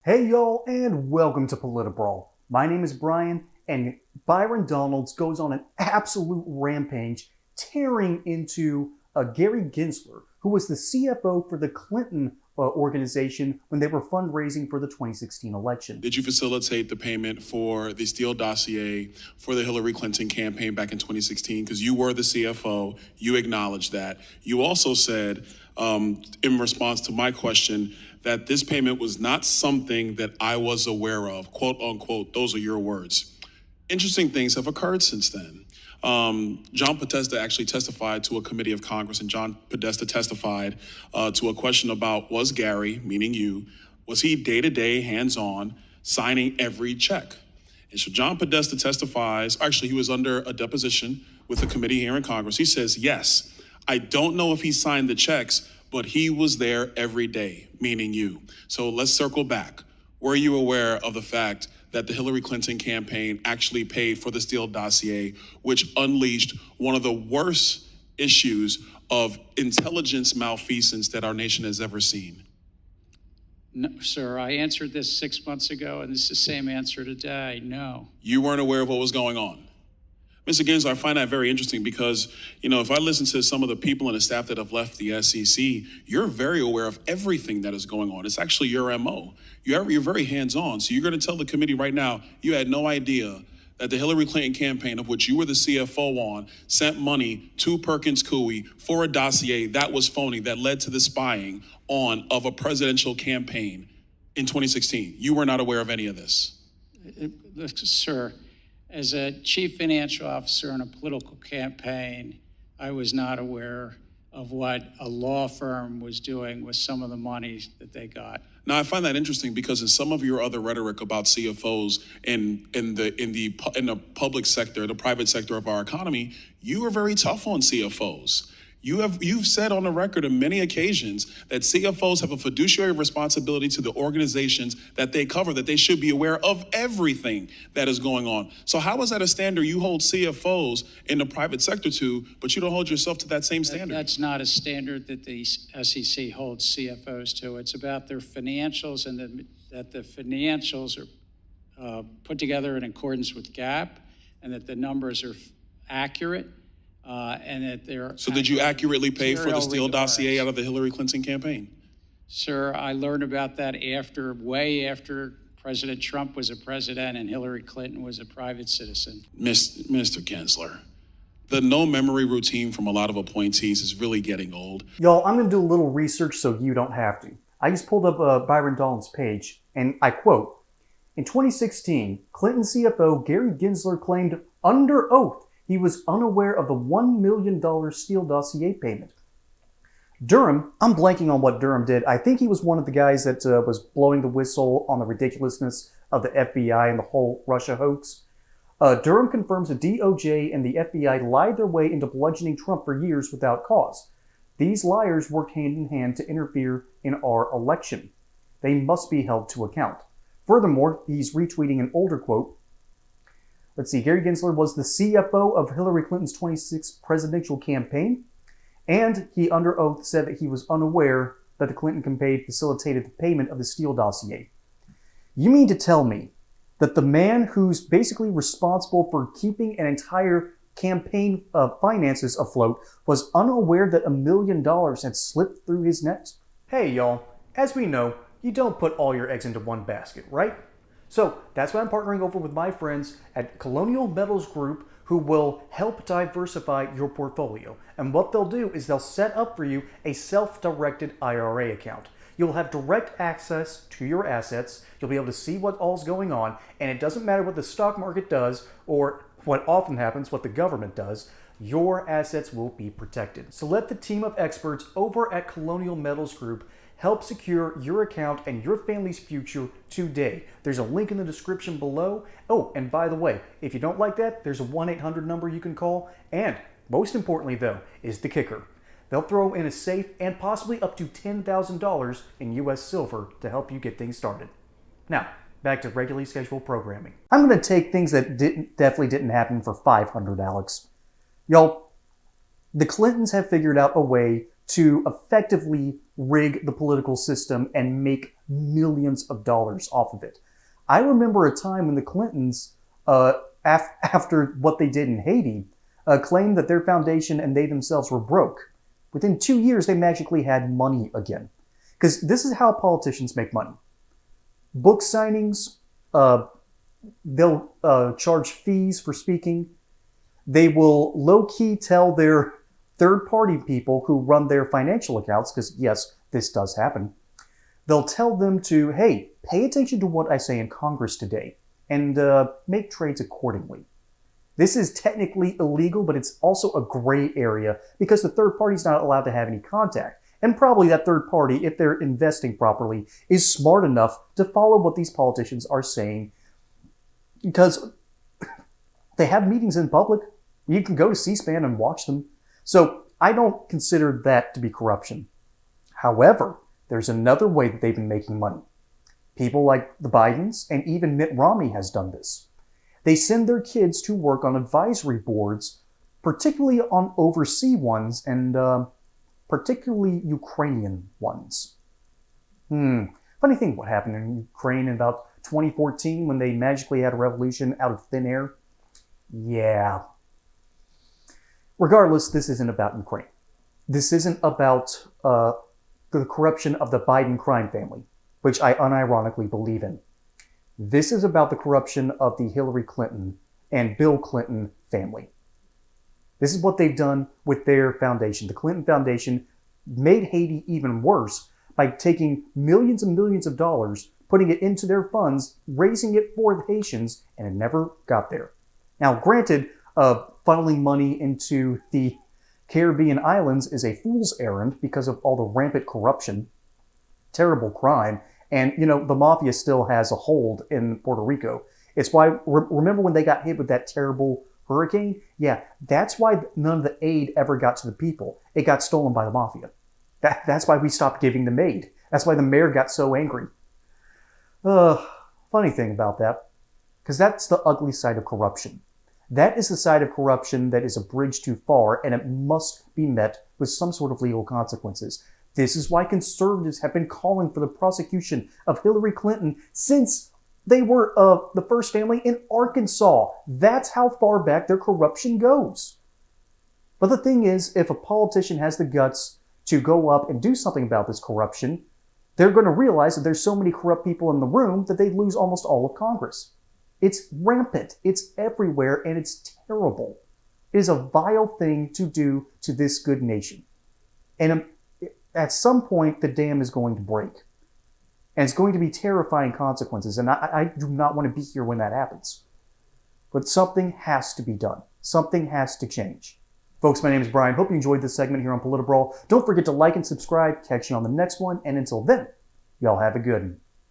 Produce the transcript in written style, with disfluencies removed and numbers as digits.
Hey y'all, and welcome to PolitiBrawl. My name is Brian, and Byron Donalds goes on an absolute rampage, tearing into Gary Gensler, who was the CFO for the Clinton organization when they were fundraising for the 2016 election. Did you facilitate the payment for the Steele dossier for the Hillary Clinton campaign back in 2016? Because you were the CFO, you acknowledged that. You also said, in response to my question, that this payment was not something that I was aware of, quote unquote. Those are your words. Interesting things have occurred since then. John Podesta actually testified to a committee of Congress, and John Podesta testified to a question about, was Gary, meaning you, was he day-to-day, hands-on, signing every check? And so John Podesta testifies, actually he was under a deposition with a committee here in Congress. He says, yes, I don't know if he signed the checks, but he was there every day, meaning you. So let's circle back. Were you aware of the fact that the Hillary Clinton campaign actually paid for the Steele dossier, which unleashed one of the worst issues of intelligence malfeasance that our nation has ever seen? No, sir, I answered this 6 months ago, and this is the same answer today. No. You weren't aware of what was going on? Mr. Gensler, I find that very interesting because, if I listen to some of the people and the staff that have left the SEC, you're very aware of everything that is going on. It's actually your MO. You're very hands-on. So you're going to tell the committee right now, you had no idea that the Hillary Clinton campaign, of which you were the CFO on, sent money to Perkins Coie for a dossier that was phony, that led to the spying of a presidential campaign in 2016. You were not aware of any of this. Sir, as a chief financial officer in a political campaign, I was not aware of what a law firm was doing with some of the money that they got. Now, I find that interesting because in some of your other rhetoric about CFOs in the public sector, the private sector of our economy, you are very tough on CFOs. You've said on the record on many occasions that CFOs have a fiduciary responsibility to the organizations that they cover, that they should be aware of everything that is going on. So how is that a standard you hold CFOs in the private sector to, but you don't hold yourself to that same standard? That's not a standard that the SEC holds CFOs to. It's about their financials and that the financials are put together in accordance with GAAP and that the numbers are accurate. And that they're So did you accurately pay for the Steele dossier out of the Hillary Clinton campaign? Sir, I learned about that way after President Trump was a president and Hillary Clinton was a private citizen. Mr. Gensler, the no memory routine from a lot of appointees is really getting old. Y'all, I'm going to do a little research so you don't have to. I just pulled up Byron Donalds' page, and I quote, in 2016, Clinton CFO Gary Gensler claimed under oath he was unaware of the $1 million Steele dossier payment. Durham, I'm blanking on what Durham did. I think he was one of the guys that was blowing the whistle on the ridiculousness of the FBI and the whole Russia hoax. Durham confirms the DOJ and the FBI lied their way into bludgeoning Trump for years without cause. These liars worked hand in hand to interfere in our election. They must be held to account. Furthermore, he's retweeting an older quote. Let's see, Gary Gensler was the CFO of Hillary Clinton's 2016 presidential campaign, and he under oath said that he was unaware that the Clinton campaign facilitated the payment of the Steele dossier. You mean to tell me that the man who's basically responsible for keeping an entire campaign finances afloat was unaware that $1 million had slipped through his net? Hey y'all, as we know, you don't put all your eggs into one basket, right? So that's why I'm partnering over with my friends at Colonial Metals Group, who will help diversify your portfolio. And what they'll do is they'll set up for you a self-directed IRA account. You'll have direct access to your assets. You'll be able to see what all's going on. And it doesn't matter what the stock market does or what often happens, what the government does. Your assets will be protected. So let the team of experts over at Colonial Metals Group help secure your account and your family's future today. There's a link in the description below. Oh, and by the way, if you don't like that, there's a 1-800 number you can call. And most importantly, though, is the kicker. They'll throw in a safe and possibly up to $10,000 in US silver to help you get things started. Now, back to regularly scheduled programming. I'm going to take things that definitely didn't happen for 500, Alex. Y'all, the Clintons have figured out a way to effectively rig the political system and make millions of dollars off of it. I remember a time when the Clintons, after what they did in Haiti, claimed that their foundation and they themselves were broke. Within 2 years, they magically had money again. Because this is how politicians make money. Book signings, they'll charge fees for speaking. They will low-key tell their third-party people who run their financial accounts, because yes, this does happen. They'll tell them to, hey, pay attention to what I say in Congress today, and make trades accordingly. This is technically illegal, but it's also a gray area because the third party's not allowed to have any contact. And probably that third party, if they're investing properly, is smart enough to follow what these politicians are saying because they have meetings in public. You can go to C-SPAN and watch them. So I don't consider that to be corruption. However, there's another way that they've been making money. People like the Bidens and even Mitt Romney has done this. They send their kids to work on advisory boards, particularly on overseas ones and particularly Ukrainian ones. Funny thing what happened in Ukraine in about 2014 when they magically had a revolution out of thin air. Yeah. Regardless, this isn't about Ukraine. This isn't about the corruption of the Biden crime family, which I unironically believe in. This is about the corruption of the Hillary Clinton and Bill Clinton family. This is what they've done with their foundation. The Clinton Foundation made Haiti even worse by taking millions and millions of dollars, putting it into their funds, raising it for the Haitians, and it never got there. Now, granted, funneling money into the Caribbean islands is a fool's errand because of all the rampant corruption, terrible crime, and, you know, the mafia still has a hold in Puerto Rico. It's why, remember when they got hit with that terrible hurricane? Yeah, that's why none of the aid ever got to the people. It got stolen by the mafia. That's why we stopped giving them aid. That's why the mayor got so angry. Funny thing about that, because that's the ugly side of corruption. That is the side of corruption that is a bridge too far, and it must be met with some sort of legal consequences. This is why conservatives have been calling for the prosecution of Hillary Clinton since they were the first family in Arkansas. That's how far back their corruption goes. But the thing is, if a politician has the guts to go up and do something about this corruption, they're going to realize that there's so many corrupt people in the room that they lose almost all of Congress. It's rampant, it's everywhere, and it's terrible. It is a vile thing to do to this good nation. And at some point, the dam is going to break. And it's going to be terrifying consequences, and I do not want to be here when that happens. But something has to be done. Something has to change. Folks, my name is Brian. Hope you enjoyed this segment here on PolitiBrawl. Don't forget to like and subscribe. Catch you on the next one, and until then, y'all have a good one.